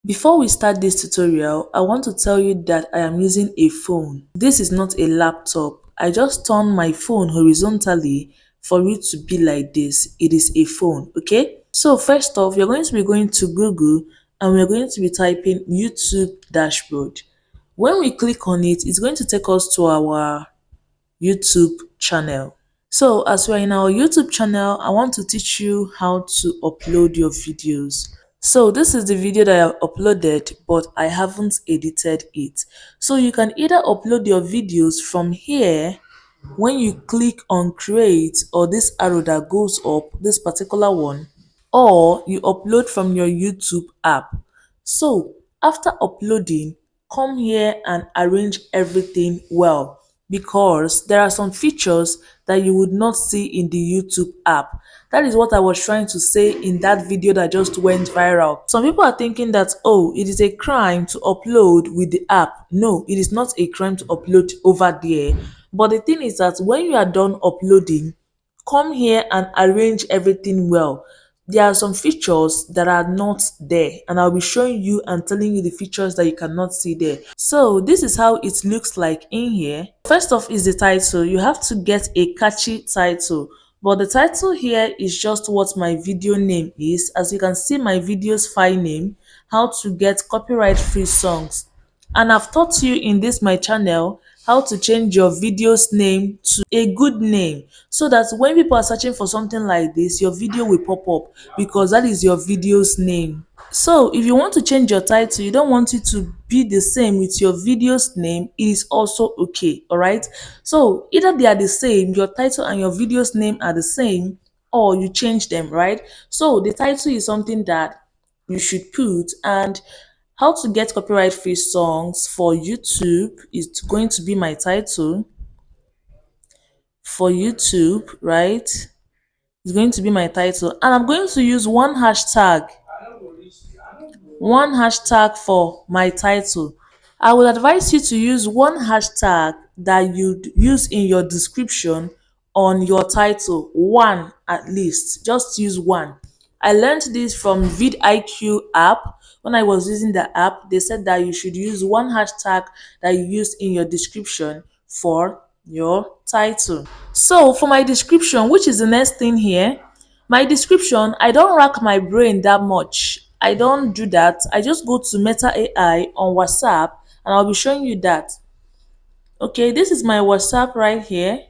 Before we start this tutorial, I want to tell you that I am using a phone. This is not a laptop. I just turned my phone horizontally for it to be like this. It is a phone, okay? So first off, you're going to be going to Google and we're going to be typing YouTube dashboard. When we click on it, it's going to take us to our YouTube channel. So as we're in our YouTube channel, I want to teach you how to upload your videos. So this is the video that I uploaded, but I haven't edited it. So you can either upload your videos from here when you click on create or this arrow that goes up, this particular one, or you upload from your YouTube app. So after uploading, come here and arrange everything well because there are some features that you would not see in the YouTube app. That is what I was trying to say in that video that just went viral. Some people are thinking that, oh, it is a crime to upload with the app. No, it is not a crime to upload over there. But the thing is that when you are done uploading, come here and arrange everything well. There are some features that are not there and I'll be showing you and telling you the features that you cannot see there. So this is how it looks like in here. First off is the title. You have to get a catchy title, but the title here is just what my video name is. As you can see, my video's file name, how to get copyright free songs. And I've taught you in this my channel how to change your video's name to a good name so that when people are searching for something like this, your video will pop up because that is your video's name. So if you want to change your title, you don't want it to be the same with your video's name, it is also okay, all right? So either they are the same, your title and your video's name are the same, or you change them, right? So the title is something that you should put, and how to get copyright free songs for YouTube is going to be my title for YouTube, right? It's going to be my title, and I'm going to use one hashtag for my title. I would advise you to use one hashtag that you'd use in your description on your title, one at least. Just use one. I learned this from vidIQ app. When I was using the app, they said that you should use one hashtag that you use in your description for your title. So for my description, which is the next thing here, my description, I don't rack my brain that much. I don't do that. I just go to Meta AI on WhatsApp and I'll be showing you that. Okay, this is my WhatsApp right here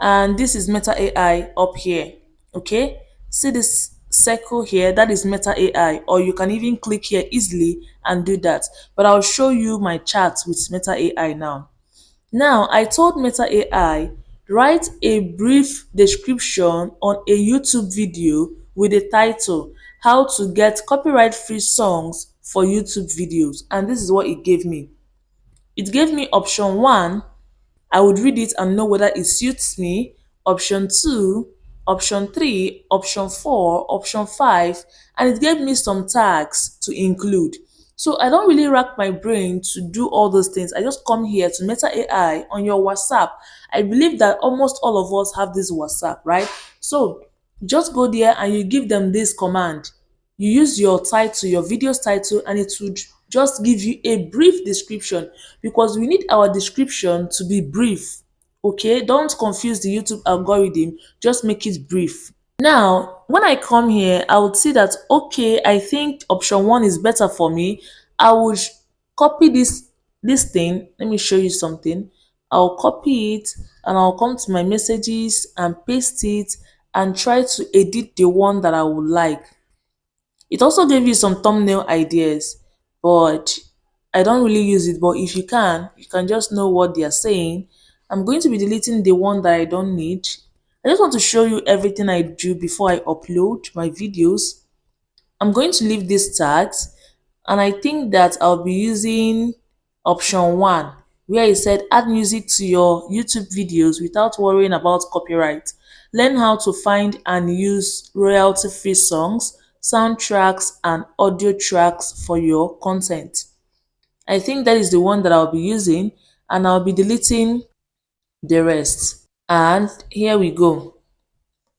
and this is Meta AI up here. Okay, see this circle here, that is Meta AI, or you can even click here easily and do that. But I'll show you my chat with Meta AI now. Now, I told Meta AI, write a brief description on a YouTube video with the title, How to Get Copyright-Free Songs for YouTube Videos. And this is what it gave me. It gave me option 1, I would read it and know whether it suits me. Option 2, option 3, option 4, option 5, and it gave me some tags to include. So I don't really rack my brain to do all those things. I just come here to Meta AI on your WhatsApp. I believe that almost all of us have this WhatsApp, right? So just go there and you give them this command. You use your title, your video's title, and it would just give you a brief description because we need our description to be brief. Okay, don't confuse the YouTube algorithm, just make it brief. Now, when I come here, I would see that, okay, I think option 1 is better for me. I would copy this thing. Let me show you something. I'll copy it and I'll come to my messages and paste it and try to edit the one that I would like. It also gave you some thumbnail ideas, but I don't really use it. But if you can just know what they are saying. I'm going to be deleting the one that I don't need. I just want to show you everything I do before I upload my videos. I'm going to leave these tags and I think that I'll be using option 1 where it said add music to your YouTube videos without worrying about copyright. Learn how to find and use royalty-free songs, soundtracks and audio tracks for your content. I think that is the one that I'll be using and I'll be deleting the rest. And here we go.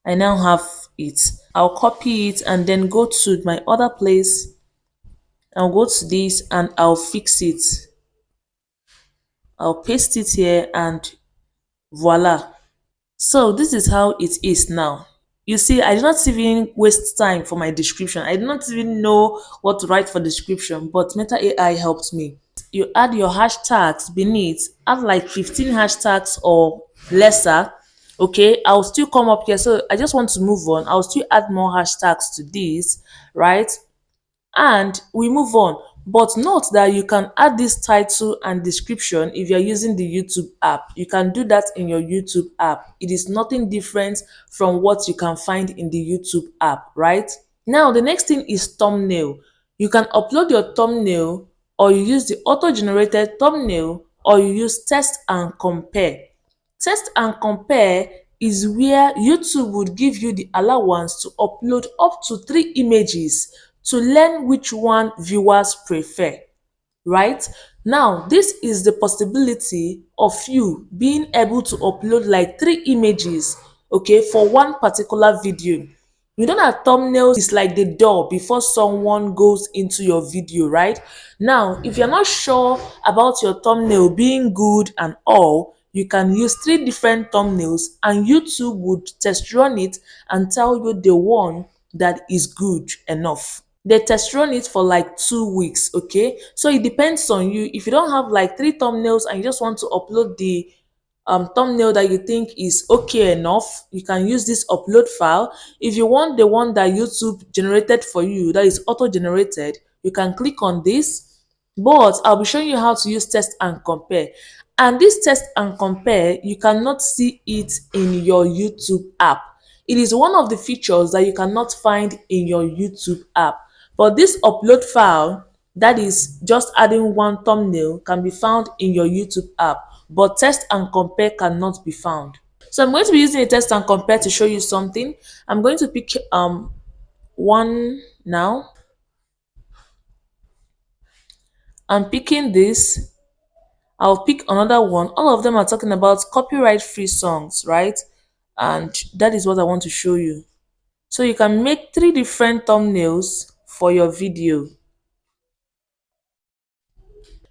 I now have it. I'll copy it and then go to my other place I'll go to this and I'll fix it. I'll paste it here and voila. So this is how it is now. You see, I did not even waste time for my description. I did not even know what to write for description, but Meta AI helped me. You add your hashtags beneath, add like 15 hashtags or lesser. Okay, I'll still come up here. So I just want to move on. I'll still add more hashtags to this, right? And we move on. But note that you can add this title and description if you're using the YouTube app. You can do that in your YouTube app. It is nothing different from what you can find in the YouTube app, right? Now, the next thing is thumbnail. You can upload your thumbnail, or you use the auto-generated thumbnail, or you use test and compare. Test and compare is where YouTube would give you the allowance to upload up to 3 images to learn which one viewers prefer, right? Now, this is the possibility of you being able to upload like 3 images, okay, for one particular video. You know that thumbnails is like the door before someone goes into your video, right? Now, if you're not sure about your thumbnail being good and all, you can use 3 different thumbnails and YouTube would test run it and tell you the one that is good enough. They test run it for like 2 weeks, okay? So it depends on you. If you don't have like 3 thumbnails and you just want to upload the thumbnail that you think is okay enough, you can use this upload file. If you want the one that YouTube generated for you, that is auto generated, you can click on this. But I'll be showing you how to use test and compare. And this test and compare, you cannot see it in your YouTube app. It is one of the features that you cannot find in your YouTube app. But this upload file, that is just adding one thumbnail, can be found in your YouTube app, but test and compare cannot be found. So I'm going to be using a test and compare to show you something. I'm going to pick one now. I'm picking this. I'll pick another one. All of them are talking about copyright free songs, right? And that is what I want to show you. So you can make 3 different thumbnails for your video.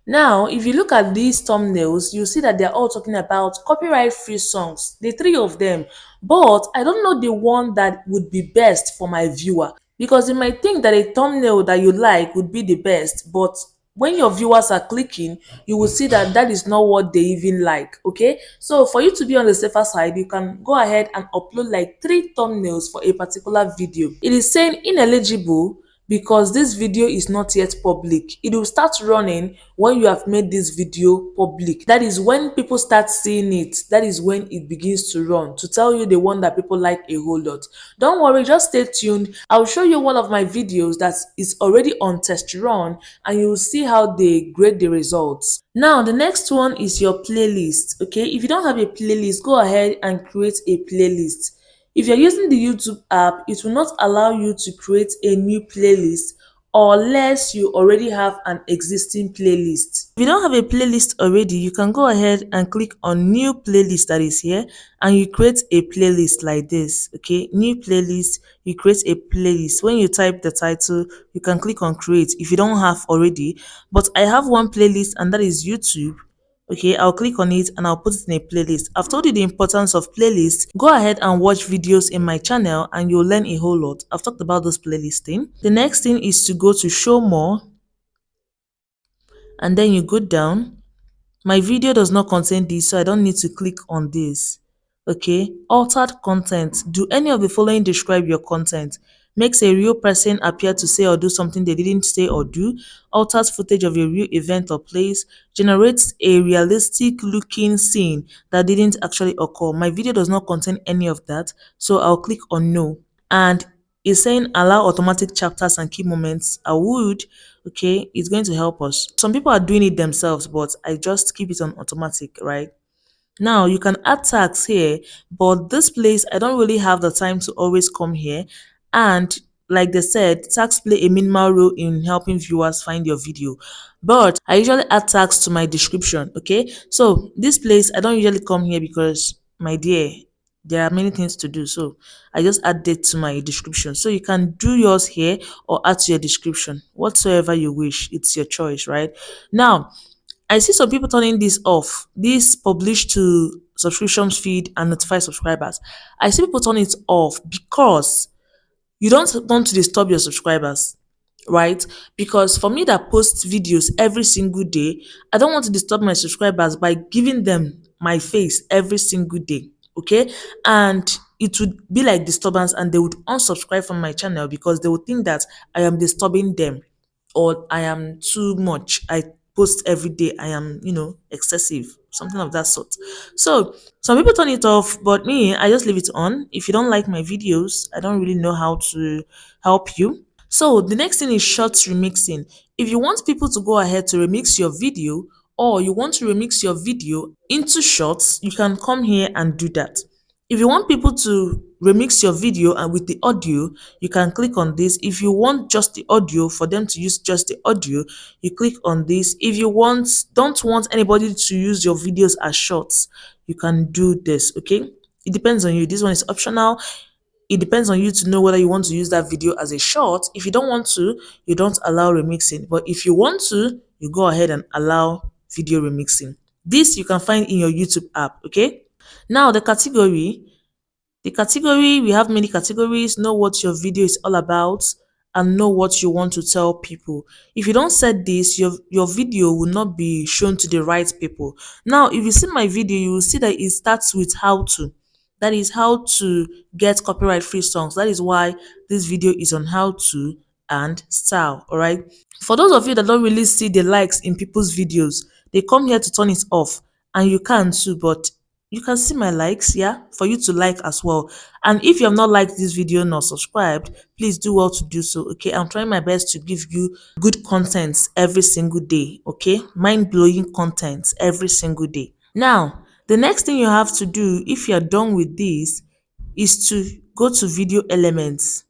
Now, if you look at these thumbnails, you see that they're all talking about copyright-free songs, the 3 of them. But I don't know the one that would be best for my viewer, because you might think that a thumbnail that you like would be the best, but when your viewers are clicking, you will see that that is not what they even like, okay? So for you to be on the safer side, you can go ahead and upload like 3 thumbnails for a particular video. It is saying ineligible because this video is not yet public. It will start running when you have made this video public. That is when people start seeing it. That is when it begins to run, to tell you the one that people like a whole lot. Don't worry, just stay tuned. I'll show you one of my videos that is already on test run, and you will see how they grade the results. Now, the next one is your playlist. Okay, if you don't have a playlist, go ahead and create a playlist. If you're using the YouTube app, it will not allow you to create a new playlist unless you already have an existing playlist. If you don't have a playlist already, you can go ahead and click on new playlist that is here, and you create a playlist like this. Okay, new playlist, you create a playlist. When you type the title, you can click on create if you don't have already. But I have one playlist, and that is YouTube. Okay, I'll click on it and I'll put it in a playlist. I've told you the importance of playlists. Go ahead and watch videos in my channel and you'll learn a whole lot. I've talked about this playlist thing. The next thing is to go to show more, and then you go down. My video does not contain this, so I don't need to click on this. Okay, altered content. Do any of the following describe your content? Makes a real person appear to say or do something they didn't say or do. Alters footage of a real event or place. Generates a realistic looking scene that didn't actually occur. My video does not contain any of that, so I'll click on no. And it's saying allow automatic chapters and key moments. I would. Okay, it's going to help us. Some people are doing it themselves, but I just keep it on automatic, right? Now you can add tags here, but this place I don't really have the time to always come here. And like they said, tags play a minimal role in helping viewers find your video. But I usually add tags to my description. Okay, so this place I don't usually come here because, my dear, there are many things to do. So I just add it to my description. So you can do yours here or add to your description, whatsoever you wish. It's your choice, right? Now, I see some people turning this off. This publish to subscriptions feed and notify subscribers. I see people turn it off because you don't want to disturb your subscribers, right? Because for me that posts videos every single day, I don't want to disturb my subscribers by giving them my face every single day, okay? And it would be like disturbance and they would unsubscribe from my channel because they would think that I am disturbing them or I am too much. I post every day. I am, excessive, something of that sort. So some people turn it off, but me, I just leave it on. If you don't like my videos, I don't really know how to help you. So the next thing is shorts remixing. If you want people to go ahead to remix your video or you want to remix your video into shorts, you can come here and do that. If you want people to remix your video and with the audio, you can click on this. If you want just the audio for them to use just the audio, you click on this. If you don't want anybody to use your videos as shorts, you can do this, okay? It depends on you. This one is optional. It depends on you to know whether you want to use that video as a short. If you don't want to, you don't allow remixing. But if you want to, you go ahead and allow video remixing. This you can find in your YouTube app, okay? Now the category, we have many categories. Know what your video is all about and know what you want to tell people. If you don't set this, your video will not be shown to the right people. Now, if you see my video, you will see that it starts with how to. That is how to get copyright free songs. That is why this video is on how to and style. All right. For those of you that don't really see the likes in people's videos, they come here to turn it off and you can too, but you can see my likes, yeah, for you to like as well. And if you have not liked this video nor subscribed, please do well to do so, okay? I'm trying my best to give you good content every single day, okay? Mind-blowing content every single day. Now, the next thing you have to do if you're done with this is to go to video elements.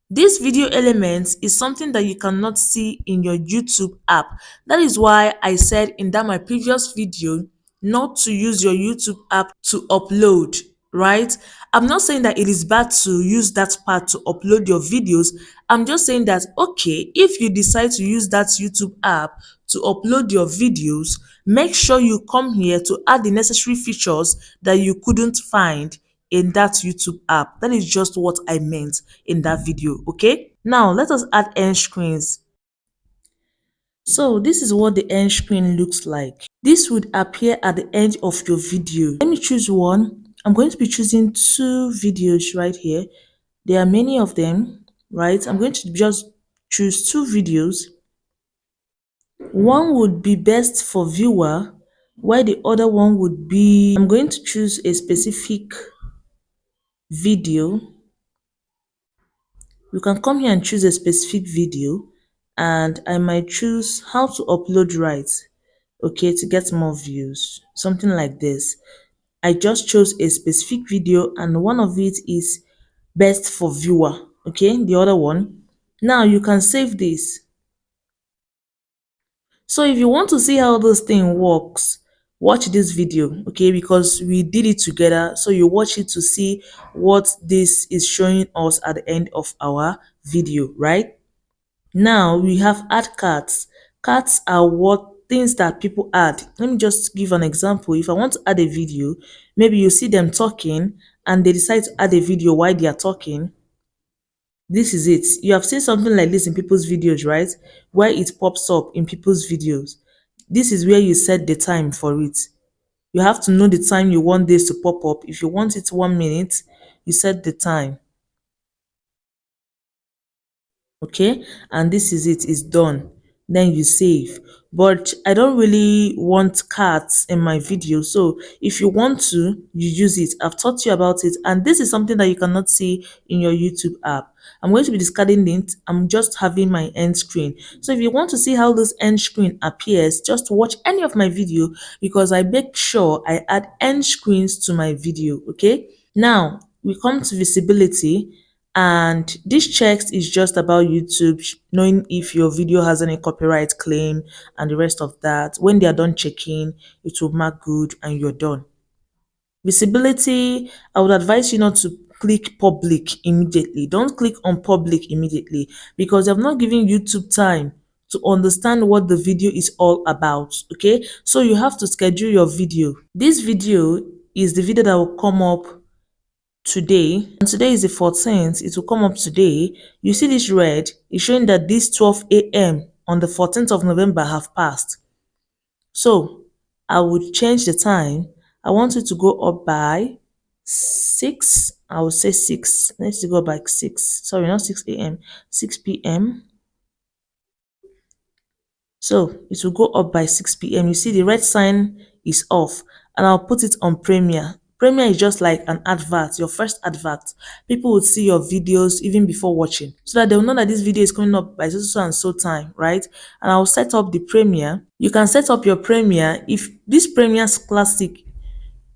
This video elements is something that you cannot see in your YouTube app. That is why I said in that my previous video not to use your YouTube app to upload, right? I'm not saying that it is bad to use that part to upload your videos. I'm just saying that, okay, if you decide to use that YouTube app to upload your videos, make sure you come here to add the necessary features that you couldn't find in that YouTube app. That is just what I meant in that video, okay? Now, let us add end screens. So this is what the end screen looks like. This would appear at the end of your video. Let me choose one. I'm going to be choosing two videos right here. There are many of them, right? I'm going to just choose two videos. One would be best for viewer, while the other one would be, I'm going to choose a specific video. You can come here and choose a specific video and I might choose how to upload right, okay, to get more views, something like this. I just chose a specific video and one of it is best for viewer, okay, the other one. Now you can save this. So if you want to see how this thing works, watch this video, okay, because we did it together. So you watch it to see what this is showing us at the end of our video, right? Now we have add cards. Cards are what things that people add. Let me just give an example. If I want to add a video, maybe you see them talking and they decide to add a video while they are talking. This is it. You have seen something like this in people's videos, right? Where it pops up in people's videos. This is where you set the time for it. You have to know the time you want this to pop up. If you want it 1 minute, you set the time. Okay, and this is it, it's done. Then you save. But I don't really want cards in my video, so if you want to, you use it. I've taught you about it, and this is something that you cannot see in your YouTube app. I'm going to be discarding it. I'm just having my end screen. So if you want to see how this end screen appears, just watch any of my video because I make sure I add end screens to my video. Okay, now we come to visibility, and this checks is just about YouTube knowing if your video has any copyright claim and the rest of that. When they are done checking, it will mark good and you're done. Visibility, I would advise you not to click public immediately. Don't click on public immediately because they have not given YouTube time to understand what the video is all about. Okay, so you have to schedule your video. This video is the video that will come up today, and today is the 14th. It will come up today. You see this red is showing that this 12 a.m. on the 14th of November have passed. So I would change the time. I want it to go up by 6. I would say 6. Let's go by 6. Sorry, not 6 a.m. 6 p.m. So it will go up by 6 p.m. You see the red sign is off, and I'll put it on Premiere. Premiere is just like an advert, your first advert. People would see your videos even before watching, so that they'll know that this video is coming up by so so and so time, right? And I'll set up the Premiere. You can set up your Premiere. If this Premiere's Classic,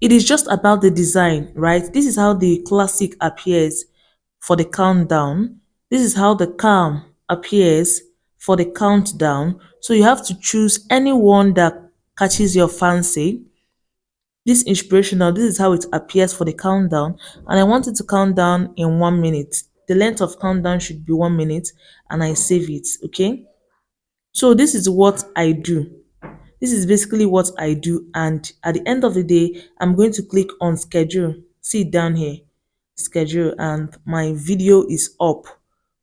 it is just about the design, right? This is how the Classic appears for the countdown. This is how the calm appears for the countdown. So you have to choose any one that catches your fancy. This inspirational, this is how it appears for the countdown. And I want it to count down in 1 minute. The length of countdown should be 1 minute, and I save it. Okay. So this is what I do. This is basically what I do, and at the end of the day, I'm going to click on schedule. See it down here, schedule, and my video is up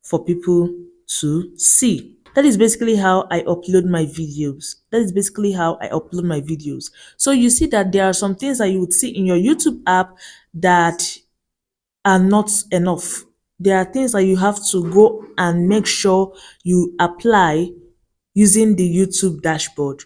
for people to see. That is basically how I upload my videos. That is basically how I upload my videos. So you see that there are some things that you would see in your YouTube app that are not enough. There are things that you have to go and make sure you apply using the YouTube dashboard.